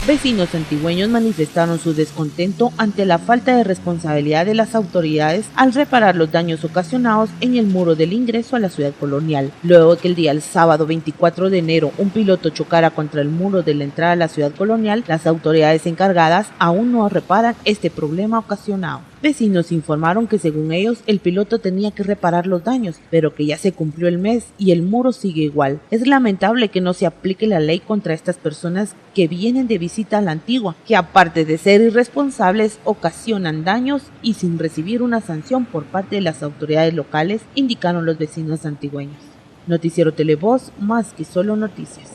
Vecinos antigüeños manifestaron su descontento ante la falta de responsabilidad de las autoridades al reparar los daños ocasionados en el muro del ingreso a la ciudad colonial, luego de que el día sábado 24 de enero un piloto chocara contra el muro de la entrada a la ciudad colonial. Las autoridades encargadas aún no reparan este problema ocasionado. Vecinos informaron que según ellos el piloto tenía que reparar los daños, pero que ya se cumplió el mes y el muro sigue igual. Es lamentable que no se aplique la ley contra estas personas que vienen de visita a la antigua, que aparte de ser irresponsables ocasionan daños y sin recibir una sanción por parte de las autoridades locales, indicaron los vecinos antigüeños. Noticiero Televoz, más que solo noticias.